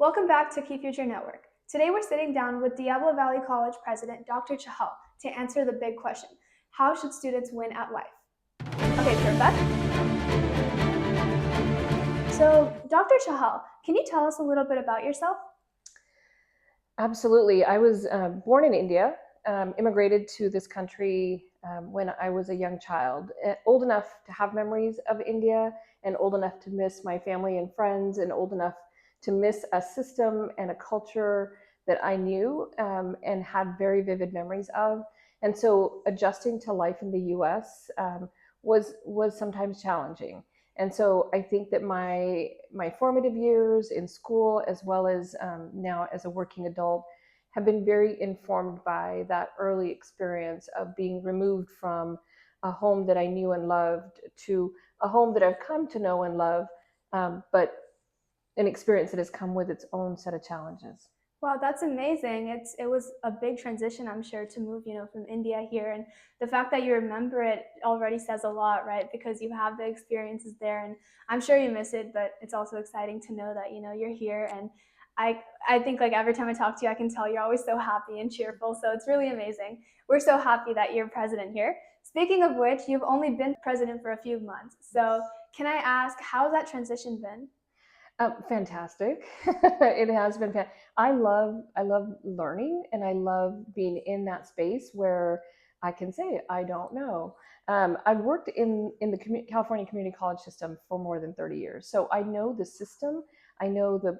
Welcome back to Key Future Network. Today we're sitting down with Diablo Valley College President Dr. Chahal to answer the big question: how should students win at life? Okay, perfect. So, Dr. Chahal, can you tell us a little bit about yourself? Absolutely. I was born in India, immigrated to this country when I was a young child, old enough to have memories of India, and old enough to miss my family and friends, and old enough to miss a system and a culture that I knew and had very vivid memories of. And so adjusting to life in the US was sometimes challenging. And so I think that my formative years in school, as well as now as a working adult, have been very informed by that early experience of being removed from a home that I knew and loved to a home that I've come to know and love, but an experience that has come with its own set of challenges. Wow, that's amazing. It was a big transition, I'm sure, to move, from India here, and the fact that you remember it already says a lot, right? Because you have the experiences there, and I'm sure you miss it, but it's also exciting to know that you're here. And I think like every time I talk to you, I can tell you're always so happy and cheerful. So it's really amazing. We're so happy that you're president here. Speaking of which, you've only been president for a few months. So can I ask, how's that transition been? Fantastic. It has been. I love learning, and I love being in that space where I can say I don't know. I've worked in the California community college system for more than 30 years, so I know the system. I know the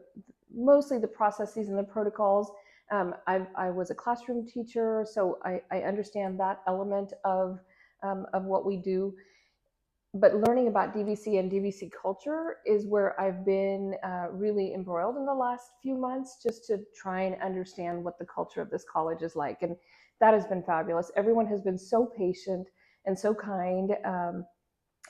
mostly the processes and the protocols. I was a classroom teacher, so I understand that element of what we do, but learning about DVC and DVC culture is where I've been really embroiled in the last few months, just to try and understand what the culture of this college is like. And that has been fabulous. Everyone has been so patient and so kind.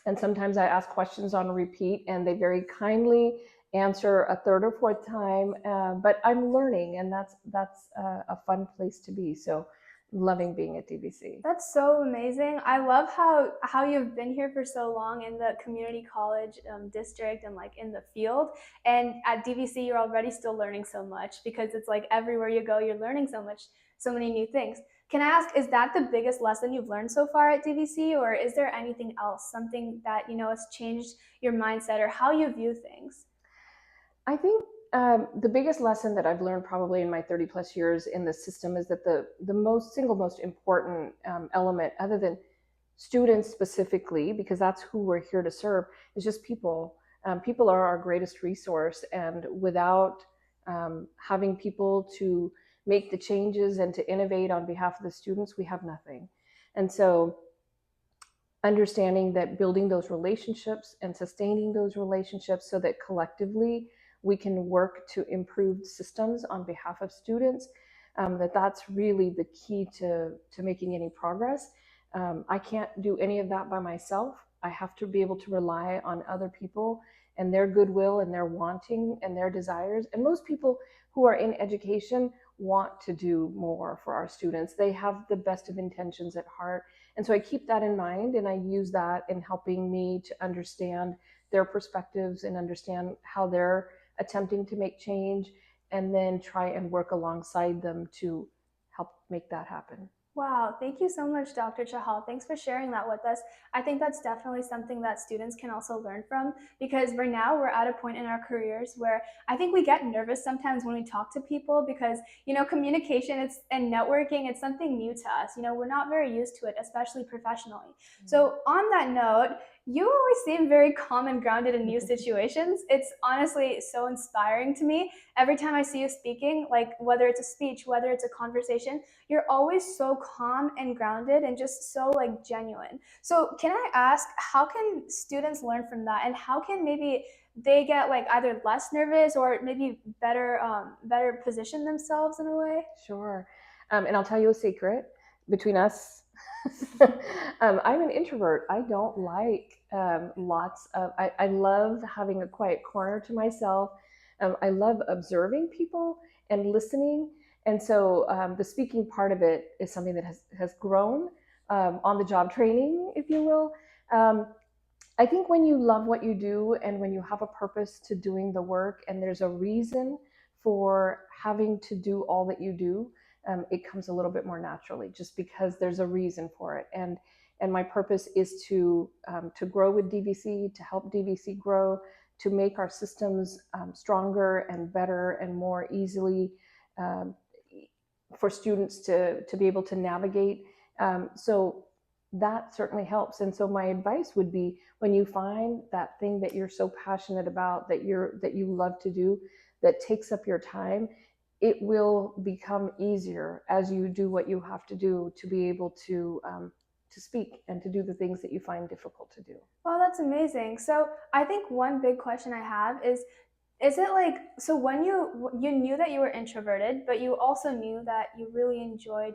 And sometimes I ask questions on repeat, and they very kindly answer a third or fourth time. But I'm learning, and that's a fun place to be. So, loving being at DVC. That's so amazing. I love how you've been here for so long in the community college district and like in the field. And at DVC, you're already still learning so much because it's like everywhere you go, you're learning so much, so many new things. Can I ask, is that the biggest lesson you've learned so far at DVC, or is there anything else, something that has changed your mindset or how you view things? I think the biggest lesson that I've learned probably in my 30 plus years in the system is that the most important element, other than students specifically, because that's who we're here to serve, is just people. People are our greatest resource, and without having people to make the changes and to innovate on behalf of the students, we have nothing. And so understanding that building those relationships and sustaining those relationships so that collectively we can work to improve systems on behalf of students, that's really the key to making any progress. I can't do any of that by myself. I have to be able to rely on other people and their goodwill and their wanting and their desires. And most people who are in education want to do more for our students. They have the best of intentions at heart. And so I keep that in mind, and I use that in helping me to understand their perspectives and understand how they're attempting to make change, and then try and work alongside them to help make that happen. Wow, thank you so much, Dr. Chahal. Thanks for sharing that with us. I think that's definitely something that students can also learn from because right now we're at a point in our careers where I think we get nervous sometimes when we talk to people because, communication and networking, it's something new to us. We're not very used to it, especially professionally. So, on that note, you always seem very calm and grounded in new situations. It's honestly so inspiring to me. Every time I see you speaking, like whether it's a speech, whether it's a conversation, you're always so calm and grounded and just so like genuine. So can I ask, how can students learn from that, and how can maybe they get like either less nervous or maybe better position themselves in a way? Sure. And I'll tell you a secret between us. I'm an introvert. I don't like I love having a quiet corner to myself. I love observing people and listening. And so the speaking part of it is something that has grown on the job training, if you will. Um, I think when you love what you do and when you have a purpose to doing the work and there's a reason for having to do all that you do, it comes a little bit more naturally, just because there's a reason for it. And my purpose is to grow with DVC, to help DVC grow, to make our systems stronger and better and more easily um, for students to be able to navigate. So that certainly helps. And so my advice would be, when you find that thing that you're so passionate about, that you love to do, that takes up your time, it will become easier as you do what you have to do to be able to speak and to do the things that you find difficult to do. Well, that's amazing. So I think one big question I have is it like, so when you knew that you were introverted, but you also knew that you really enjoyed,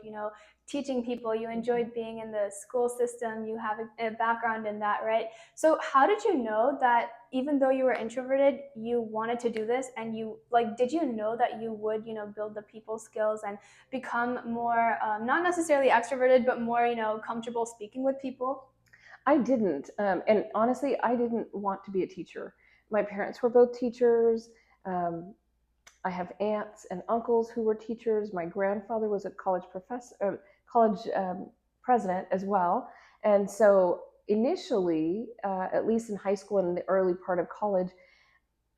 teaching people, you enjoyed being in the school system, you have a background in that, right? So how did you know that even though you were introverted, you wanted to do this, and you like, did you know that you would, build the people skills and become more, not necessarily extroverted, but more, comfortable speaking with people? I didn't. And honestly, I didn't want to be a teacher. My parents were both teachers. Um, I have aunts and uncles who were teachers. My grandfather was a college professor, college president as well. And so initially, at least in high school and in the early part of college,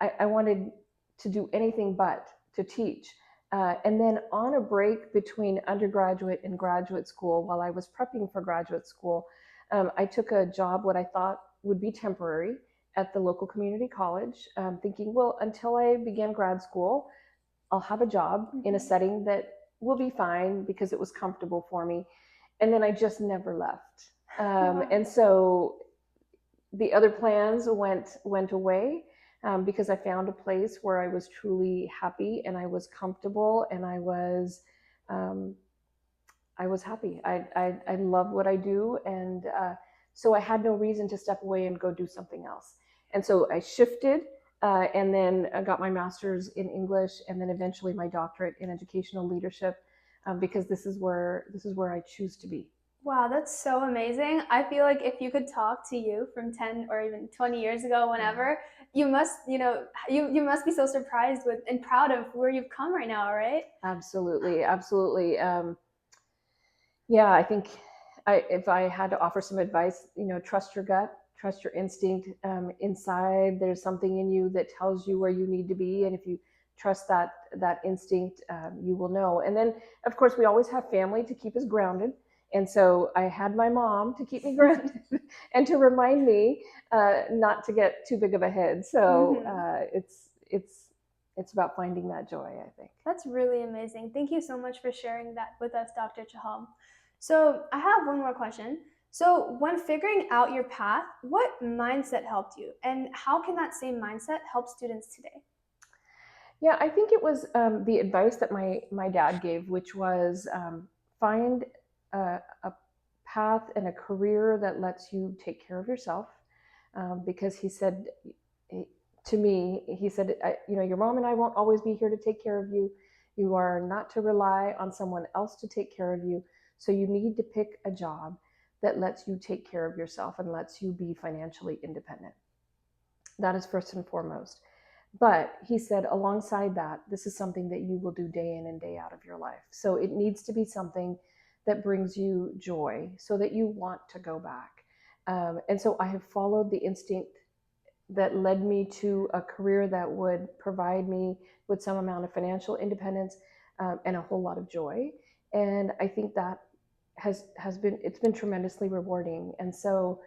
I wanted to do anything but to teach. And then on a break between undergraduate and graduate school, while I was prepping for graduate school, I took a job, what I thought would be temporary, at the local community college, thinking, well, until I begin grad school, I'll have a job in a setting that will be fine because it was comfortable for me. And then I just never left. And so the other plans went away, because I found a place where I was truly happy and I was comfortable and I was happy. I love what I do, and so I had no reason to step away and go do something else. And so I shifted, and then I got my master's in English, and then eventually my doctorate in educational leadership, because this is where I choose to be. Wow, that's so amazing. I feel like if you could talk to you from 10 or even 20 years ago, whenever, you must, you must be so surprised with and proud of where you've come right now, right? Absolutely, absolutely. Yeah, I think if I had to offer some advice, trust your gut, trust your instinct. Inside, there's something in you that tells you where you need to be, and if you trust that instinct, you will know. And then, of course, we always have family to keep us grounded. And so I had my mom to keep me grounded and to remind me not to get too big of a head. So it's about finding that joy, I think. That's really amazing. Thank you so much for sharing that with us, Dr. Chahal. So I have one more question. So when figuring out your path, what mindset helped you, and how can that same mindset help students today? Yeah, I think it was the advice that my dad gave, which was find a path and a career that lets you take care of yourself. Because he said to me, he said, your mom and I won't always be here to take care of you. You are not to rely on someone else to take care of you. So you need to pick a job that lets you take care of yourself and lets you be financially independent. That is first and foremost. But he said, alongside that, this is something that you will do day in and day out of your life. So it needs to be something that brings you joy so that you want to go back. And so I have followed the instinct that led me to a career that would provide me with some amount of financial independence, and a whole lot of joy. And I think that it's been tremendously rewarding. And so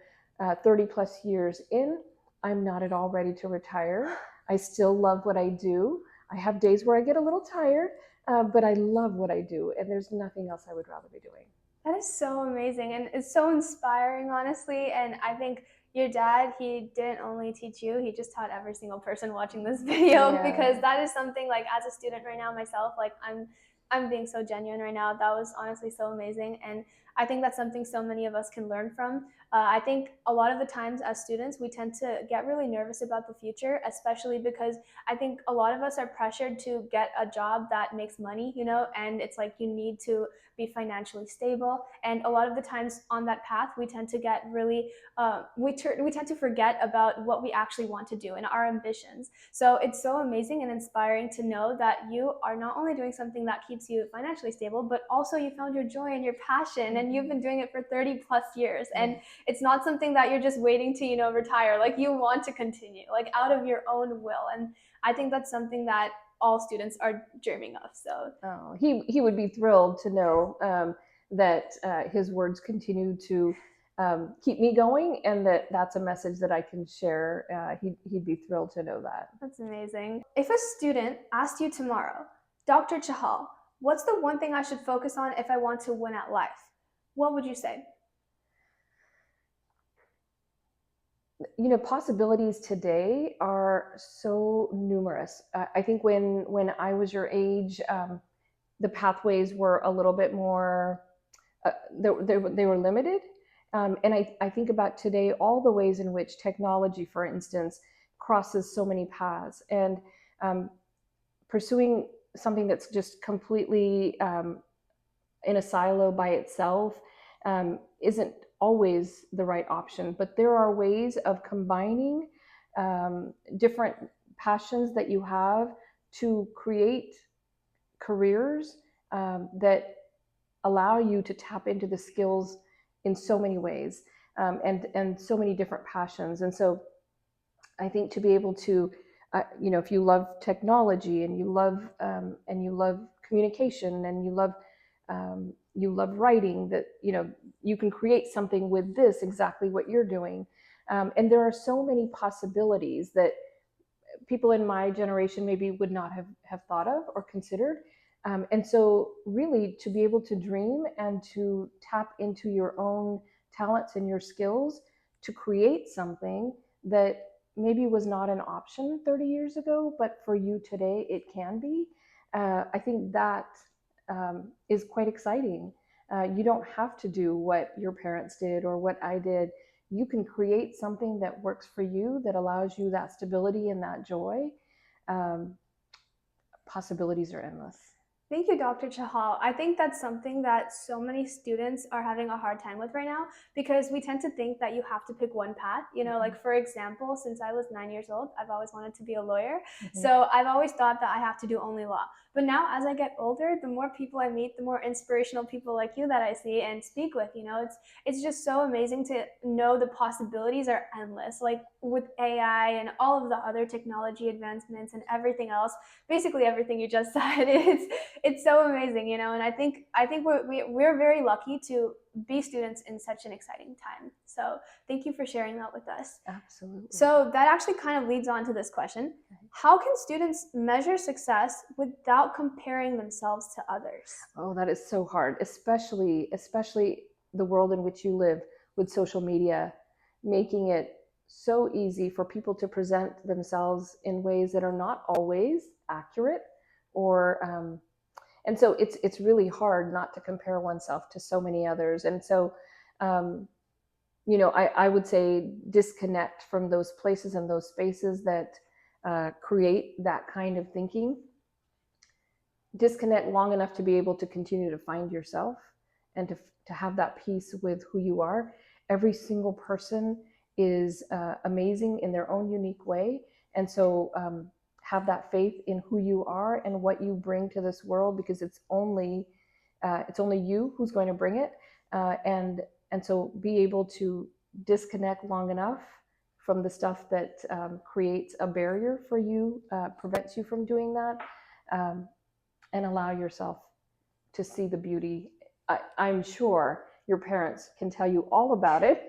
30 plus years in, I'm not at all ready to retire. I still love what I do. I have days where I get a little tired, but I love what I do, and there's nothing else I would rather be doing. That is so amazing, and it's so inspiring, honestly. And I think your dad, he didn't only teach you, he just taught every single person watching this video. Yeah. Because that is something, like, as a student right now myself, like I'm being so genuine right now. That was honestly so amazing. And I think that's something so many of us can learn from. I think a lot of the times as students, we tend to get really nervous about the future, especially because I think a lot of us are pressured to get a job that makes money, and it's like you need to be financially stable. And a lot of the times on that path, we tend to get really, we tend to forget about what we actually want to do and our ambitions. So it's so amazing and inspiring to know that you are not only doing something that keeps you financially stable, but also you found your joy and your passion, and you've been doing it for 30 plus years. And it's not something that you're just waiting to, retire. Like you want to continue, like out of your own will. And I think that's something that all students are dreaming of. So he would be thrilled to know that his words continue to keep me going, and that's a message that I can share. He'd be thrilled to know that. That's amazing. If a student asked you tomorrow, Dr. Chahal, what's the one thing I should focus on if I want to win at life? What would you say? Possibilities today are so numerous. I think when I was your age, the pathways were a little bit more, they were limited. And I think about today, all the ways in which technology, for instance, crosses so many paths, and pursuing something that's just completely in a silo by itself isn't always the right option. But there are ways of combining different passions that you have to create careers that allow you to tap into the skills in so many ways, and so many different passions. And so I think to be able to, if you love technology, and you love communication, and you love writing, that you can create something with this, exactly what you're doing. And there are so many possibilities that people in my generation maybe would not have thought of or considered. And so really, to be able to dream and to tap into your own talents and your skills to create something that maybe was not an option 30 years ago, but for you today it can be. I think that is quite exciting. You don't have to do what your parents did or what I did. You can create something that works for you, that allows you that stability and that joy. Possibilities are endless. Thank you, Dr. Chahal. I think that's something that so many students are having a hard time with right now, because we tend to think that you have to pick one path. Like for example, since I was 9 years old, I've always wanted to be a lawyer. So I've always thought that I have to do only law. But now as I get older, the more people I meet, the more inspirational people like you that I see and speak with, it's just so amazing to know the possibilities are endless. Like with AI and all of the other technology advancements and everything else, basically everything you just said, it's so amazing, and I think we're very lucky to be students in such an exciting time. So thank you for sharing that with us. Absolutely. So that actually kind of leads on to this question. How can students measure success without comparing themselves to others? Oh, that is so hard, especially the world in which you live, with social media making it so easy for people to present themselves in ways that are not always accurate, or and so it's really hard not to compare oneself to so many others. And so I would say disconnect from those places and those spaces that create that kind of thinking. Disconnect long enough to be able to continue to find yourself, and to have that peace with who you are. Every single person is amazing in their own unique way. And so have that faith in who you are and what you bring to this world, because it's only you who's going to bring it. And so be able to disconnect long enough from the stuff that creates a barrier for you, prevents you from doing that, and allow yourself to see the beauty. I'm sure your parents can tell you all about it,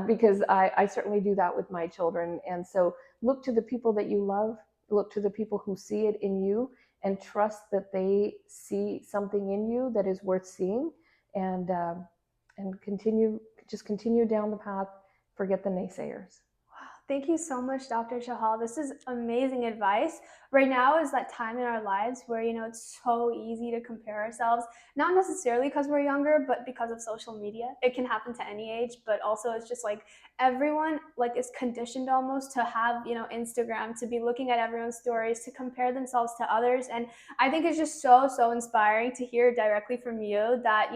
because I certainly do that with my children. And so look to the people that you love, look to the people who see it in you, and trust that they see something in you that is worth seeing, and continue down the path. Forget the naysayers. Wow, Thank you so much, Dr. Chahal. This is amazing advice. Right now is that time in our lives where, it's so easy to compare ourselves, not necessarily because we're younger, but because of social media. It can happen to any age, but also it's just like everyone like is conditioned almost to have, Instagram, to be looking at everyone's stories, to compare themselves to others. And I think it's just so, so inspiring to hear directly from you that,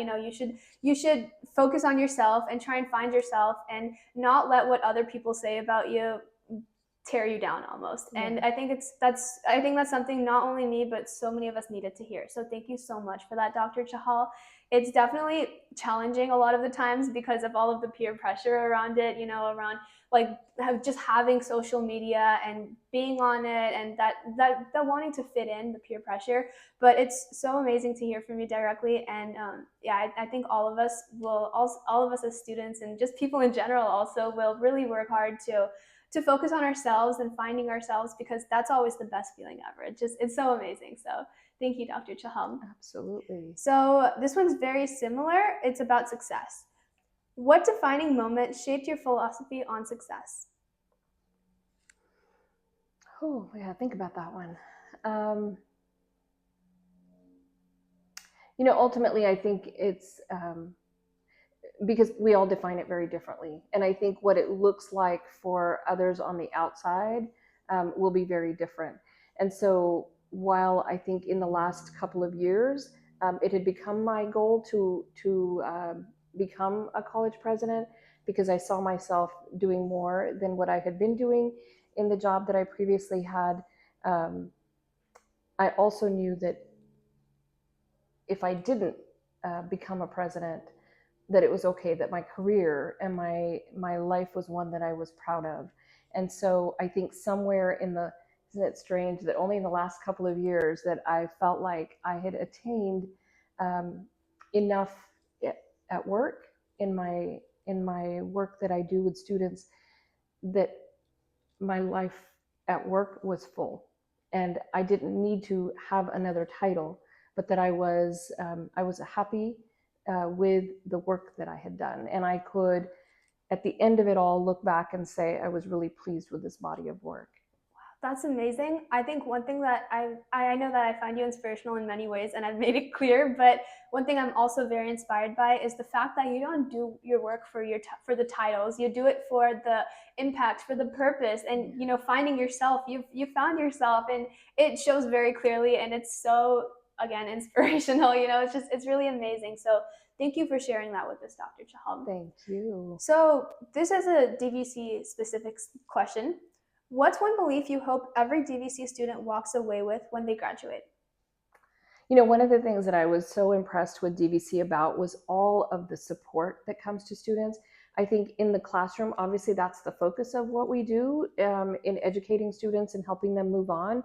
you should focus on yourself and try and find yourself and not let what other people say about you tear you down almost. Yeah. And I think that's something not only me but so many of us needed to hear. So thank you so much for that, Dr. Chahal. It's definitely challenging a lot of the times because of all of the peer pressure around it, around like just having social media and being on it, and that wanting to fit in, the peer pressure. But it's so amazing to hear from you directly. And yeah, I think all of us as students and just people in general also will really work hard to focus on ourselves and finding ourselves, because that's always the best feeling ever. It's so amazing. So thank you, Dr. Chahal. Absolutely. So this one's very similar. It's about success. What defining moment shaped your philosophy on success? Oh, yeah, think about that one. Um, ultimately, I think it's because we all define it very differently. And I think what it looks like for others on the outside will be very different. And so, while I think in the last couple of years, it had become my goal to become a college president, because I saw myself doing more than what I had been doing in the job that I previously had. Um, I also knew that if I didn't become a president, that it was okay, that my career and my life was one that I was proud of. And so I think somewhere in the, isn't it strange that only in the last couple of years that I felt like I had attained um, enough at work, in my work that I do with students, that my life at work was full, and I didn't need to have another title, but that I was happy with the work that I had done, and I could, at the end of it all, look back and say I was really pleased with this body of work. That's amazing. I think one thing that I know that I find you inspirational in many ways, and I've made it clear. But one thing I'm also very inspired by is the fact that you don't do your work for the titles. You do it for the impact, for the purpose, and finding yourself. You found yourself, and it shows very clearly. And it's so, again, inspirational. It's really amazing. So thank you for sharing that with us, Dr. Chahal. Thank you. So this is a DVC specific question. What's one belief you hope every DVC student walks away with when they graduate? One of the things that I was so impressed with DVC about was all of the support that comes to students. I think in the classroom, obviously, that's the focus of what we do in educating students and helping them move on.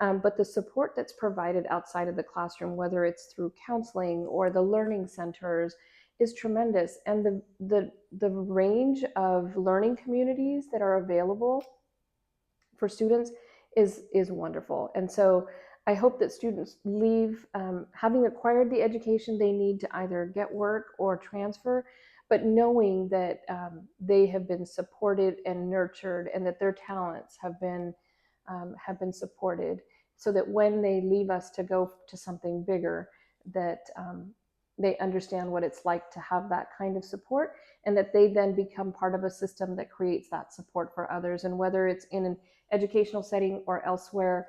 But the support that's provided outside of the classroom, whether it's through counseling or the learning centers, is tremendous. And the range of learning communities that are available for students is wonderful. And so I hope that students leave having acquired the education they need to either get work or transfer, but knowing that they have been supported and nurtured, and that their talents have been supported, so that when they leave us to go to something bigger, that they understand what it's like to have that kind of support, and that they then become part of a system that creates that support for others. And whether it's in an educational setting or elsewhere,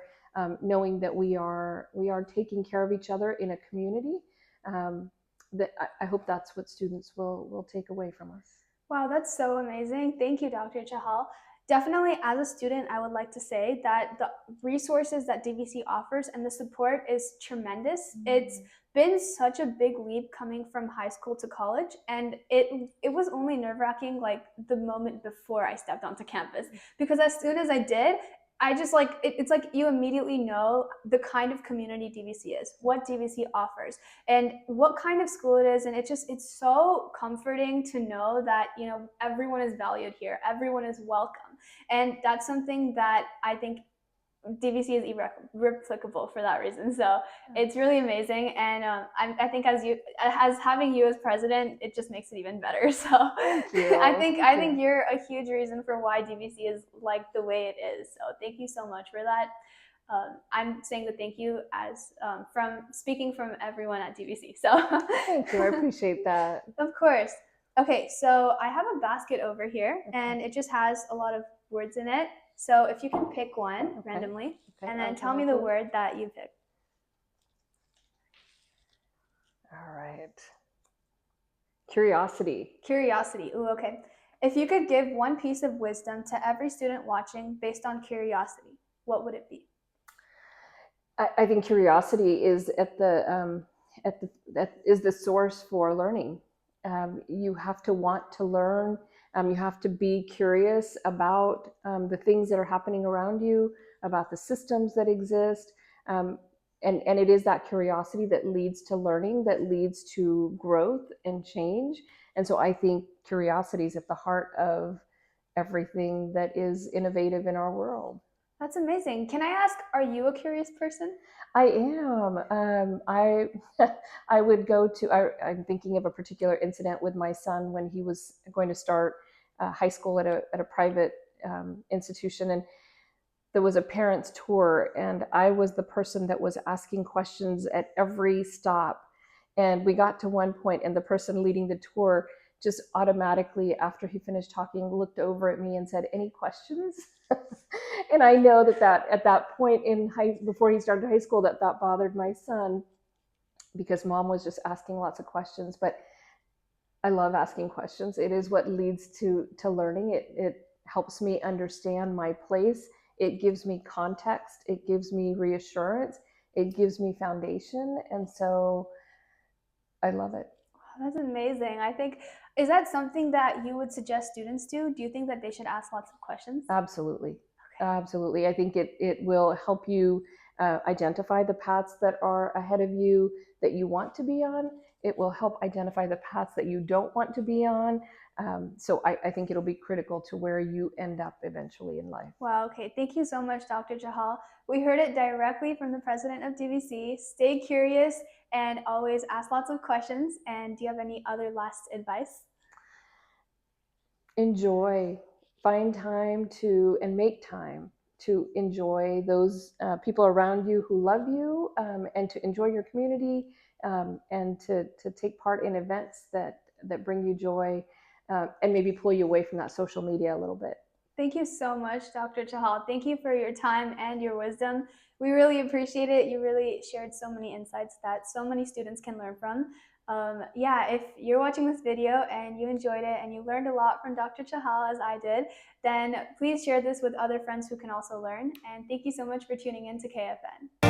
knowing that we are taking care of each other in a community, that I hope that's what students will take away from us. Wow, that's so amazing. Thank you, Dr. Chahal. Definitely, as a student, I would like to say that the resources that DVC offers and the support is tremendous. It's been such a big leap coming from high school to college, and it was only nerve-wracking like the moment before I stepped onto campus, because as soon as I did, I just it's like you immediately know the kind of community DVC is, what DVC offers, and what kind of school it is. And it's so comforting to know that everyone is valued here, everyone is welcome. And that's something that I think DVC is irreplicable for that reason. So it's really amazing, and I think as having you as president, it just makes it even better. So Thank you. I think you're a huge reason for why DVC is like the way it is. So thank you so much for that. I'm saying the thank you as from speaking from everyone at DVC. So Thank you. I appreciate that. of course. Okay, so I have a basket over here, and it just has a lot of words in it. So if you can pick one randomly, and then tell me the word that you picked. All right. Curiosity. Curiosity. Ooh, okay. If you could give one piece of wisdom to every student watching based on curiosity, what would it be? I think curiosity is that is the source for learning. You have to want to learn. You have to be curious about the things that are happening around you, about the systems that exist. And it is that curiosity that leads to learning, that leads to growth and change. And so I think curiosity is at the heart of everything that is innovative in our world. That's amazing. Can I ask, are you a curious person? I am. I would go to. I'm thinking of a particular incident with my son when he was going to start high school at a private institution, and there was a parents' tour, and I was the person that was asking questions at every stop. And we got to one point, and the person leading the tour just automatically, after he finished talking, looked over at me and said, "Any questions?" And I know that at that point before he started high school, that bothered my son because mom was just asking lots of questions. But I love asking questions. It is what leads to learning. It helps me understand my place. It gives me context. It gives me reassurance. It gives me foundation. And so I love it. That's amazing. I think, is that something that you would suggest students do? Do you think that they should ask lots of questions? Absolutely. Absolutely. I think it will help you identify the paths that are ahead of you that you want to be on. It will help identify the paths that you don't want to be on. So I think it'll be critical to where you end up eventually in life. Wow, okay. Thank you so much, Dr. Chahal. We heard it directly from the president of DVC. Stay curious and always ask lots of questions. And do you have any other last advice? Enjoy. Find time to, and make time to enjoy those people around you who love you, and to enjoy your community, and to take part in events that bring you joy, and maybe pull you away from that social media a little bit. Thank you so much, Dr. Chahal. Thank you for your time and your wisdom. We really appreciate it. You really shared so many insights that so many students can learn from. Yeah, if you're watching this video and you enjoyed it and you learned a lot from Dr. Chahal as I did, then please share this with other friends who can also learn. And thank you so much for tuning in to KFN.